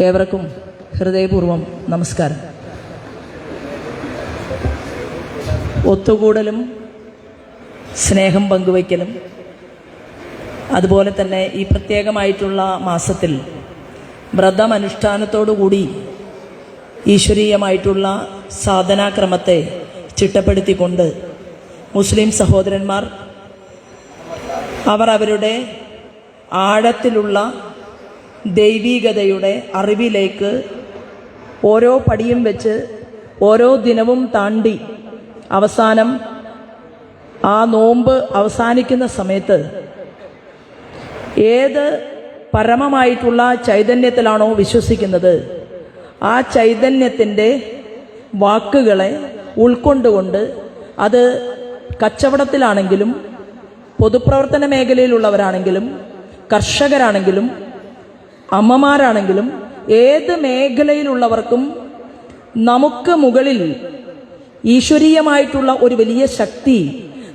ഏവർക്കും ഹൃദയപൂർവ്വം നമസ്കാരം. ഒത്തുകൂടലും സ്നേഹം പങ്കുവയ്ക്കലും അതുപോലെ തന്നെ ഈ പ്രത്യേകമായിട്ടുള്ള മാസത്തിൽ വ്രതമനുഷ്ഠാനത്തോടുകൂടി ഈശ്വരീയമായിട്ടുള്ള സാധനാക്രമത്തെ ചിട്ടപ്പെടുത്തിക്കൊണ്ട് മുസ്ലിം സഹോദരന്മാർ അവരുടെ ആഴത്തിലുള്ള ദൈവീകതയുടെ അറിവിലേക്ക് ഓരോ പടിയും വെച്ച് ഓരോ ദിനവും താണ്ടി അവസാനം ആ നോമ്പ് അവസാനിക്കുന്ന സമയത്ത് ഏത് പരമമായിട്ടുള്ള ചൈതന്യത്തിലാണോ വിശ്വസിക്കുന്നത് ആ ചൈതന്യത്തിൻ്റെ വാക്കുകളെ ഉൾക്കൊണ്ടുകൊണ്ട് അത് കച്ചവടത്തിലാണെങ്കിലും പൊതുപ്രവർത്തന മേഖലയിലുള്ളവരാണെങ്കിലും കർഷകരാണെങ്കിലും അമ്മമാരാണെങ്കിലും ഏത് മേഖലയിലുള്ളവർക്കും നമുക്ക് മുകളിൽ ഈശ്വരീയമായിട്ടുള്ള ഒരു വലിയ ശക്തി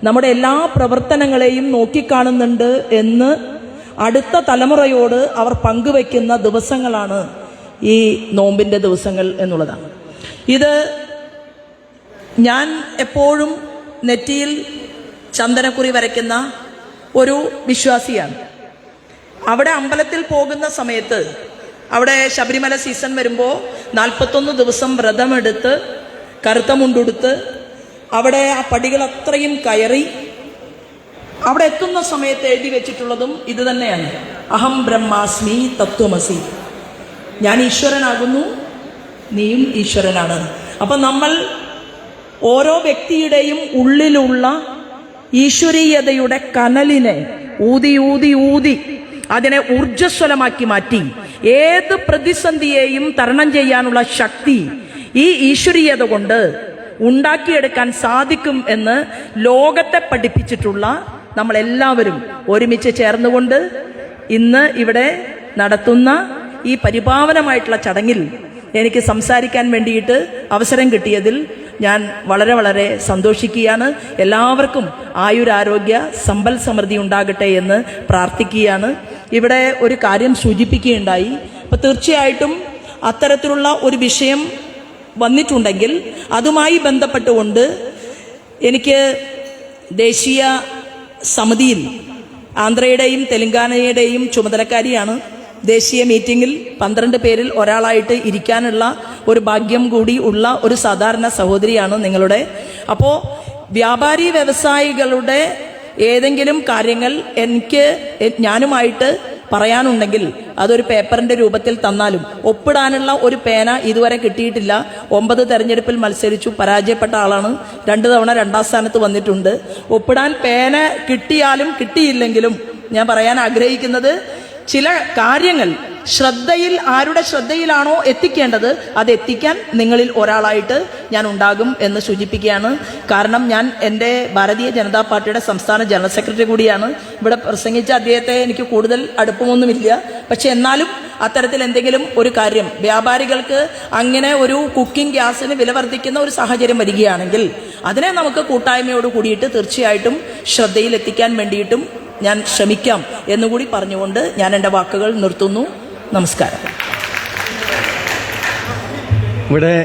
നമ്മുടെ എല്ലാ പ്രവർത്തനങ്ങളെയും നോക്കിക്കാണുന്നുണ്ട് എന്ന് അടുത്ത തലമുറയോട് അവർ പങ്കുവെക്കുന്ന ദിവസങ്ങളാണ് ഈ നോമ്പിൻ്റെ ദിവസങ്ങൾ എന്നുള്ളതാണ്. ഇത് ഞാൻ എപ്പോഴും നെറ്റിയിൽ ചന്ദനക്കുറി വരയ്ക്കുന്ന ഒരു വിശ്വാസിയാണ്. അവിടെ അമ്പലത്തിൽ പോകുന്ന സമയത്ത് അവിടെ ശബരിമല സീസൺ വരുമ്പോൾ 41 ദിവസം വ്രതമെടുത്ത് കറുത്ത മുണ്ടുടുത്ത് അവിടെ ആ പടികൾ അത്രയും കയറി അവിടെ എത്തുന്ന സമയത്ത് എഴുതി വെച്ചിട്ടുള്ളതും ഇത് തന്നെയാണ്: അഹം ബ്രഹ്മാസ്മി തത്വമസി. ഞാൻ ഈശ്വരനാകുന്നു, നീയും ഈശ്വരനാണ്. അപ്പം നമ്മൾ ഓരോ വ്യക്തിയുടെയും ഉള്ളിലുള്ള ഈശ്വരീയതയുടെ കനലിനെ ഊതി ഊതി ഊതി അതിനെ ഊർജ്ജസ്വലമാക്കി മാറ്റി ഏത് പ്രതിസന്ധിയെയും തരണം ചെയ്യാനുള്ള ശക്തി ഈ ഈശ്വരീയത കൊണ്ട് ഉണ്ടാക്കിയെടുക്കാൻ സാധിക്കും എന്ന് ലോകത്തെ പഠിപ്പിച്ചിട്ടുള്ള നമ്മളെല്ലാവരും ഒരുമിച്ച് ചേർന്നുകൊണ്ട് ഇന്ന് ഇവിടെ നടത്തുന്ന ഈ പരിപാവനമായിട്ടുള്ള ചടങ്ങിൽ എനിക്ക് സംസാരിക്കാൻ വേണ്ടിയിട്ട് അവസരം കിട്ടിയതിൽ ഞാൻ വളരെ വളരെ സന്തോഷിക്കുകയാണ്. എല്ലാവർക്കും ആയുരാരോഗ്യ സമ്പൽ സമൃദ്ധി ഉണ്ടാകട്ടെ എന്ന് പ്രാർത്ഥിക്കുകയാണ്. ഇവിടെ ഒരു കാര്യം സൂചിപ്പിക്കുകയുണ്ടായി. അപ്പോൾ തീർച്ചയായിട്ടും അത്തരത്തിലുള്ള ഒരു വിഷയം വന്നിട്ടുണ്ടെങ്കിൽ അതുമായി ബന്ധപ്പെട്ടുകൊണ്ട് എനിക്ക് ദേശീയ സമിതിയിൽ ആന്ധ്രയുടെയും തെലങ്കാനയുടെയും ചുമതലക്കാരിയാണ്. ദേശീയ മീറ്റിങ്ങിൽ 12 പേരിൽ ഒരാളായിട്ട് ഇരിക്കാനുള്ള ഒരു ഭാഗ്യം കൂടി ഉള്ള ഒരു സാധാരണ സഹോദരിയാണ് നിങ്ങളുടെ. അപ്പോൾ വ്യാപാരി വ്യവസായികളുടെ ഏതെങ്കിലും കാര്യങ്ങൾ എനിക്ക് ഞാനുമായിട്ട് പറയാനുണ്ടെങ്കിൽ അതൊരു പേപ്പറിന്റെ രൂപത്തിൽ തന്നാലും ഒപ്പിടാനുള്ള ഒരു പേന ഇതുവരെ കിട്ടിയിട്ടില്ല. 9 തെരഞ്ഞെടുപ്പിൽ മത്സരിച്ചു, പരാജയപ്പെട്ട ആളാണ്. 2 തവണ 2ാം സ്ഥാനത്ത് വന്നിട്ടുണ്ട്. ഒപ്പിടാൻ പേന കിട്ടിയാലും കിട്ടിയില്ലെങ്കിലും ഞാൻ പറയാൻ ആഗ്രഹിക്കുന്നത്, ചില കാര്യങ്ങൾ ആരുടെ ശ്രദ്ധയിലാണോ എത്തിക്കേണ്ടത് അത് എത്തിക്കാൻ നിങ്ങളിൽ ഒരാളായിട്ട് ഞാൻ ഉണ്ടാകും എന്ന് സൂചിപ്പിക്കുകയാണ്. കാരണം ഞാൻ എൻ്റെ ഭാരതീയ ജനതാ പാർട്ടിയുടെ സംസ്ഥാന ജനറൽ സെക്രട്ടറി കൂടിയാണ്. ഇവിടെ പ്രസംഗിച്ച അദ്ദേഹത്തെ എനിക്ക് കൂടുതൽ അടുപ്പമൊന്നുമില്ല. പക്ഷെ എന്നാലും അത്തരത്തിൽ എന്തെങ്കിലും ഒരു കാര്യം വ്യാപാരികൾക്ക് അങ്ങനെ ഒരു കുക്കിംഗ് ഗ്യാസിന് വില വർദ്ധിക്കുന്ന ഒരു സാഹചര്യം വരികയാണെങ്കിൽ അതിനെ നമുക്ക് കൂട്ടായ്മയോട് കൂടിയിട്ട് തീർച്ചയായിട്ടും ശ്രദ്ധയിലെത്തിക്കാൻ വേണ്ടിയിട്ടും ഞാൻ ശ്രമിക്കാം എന്നുകൂടി പറഞ്ഞുകൊണ്ട് ഞാൻ എൻ്റെ വാക്കുകൾ നിർത്തുന്നു. നമസ്കാരം.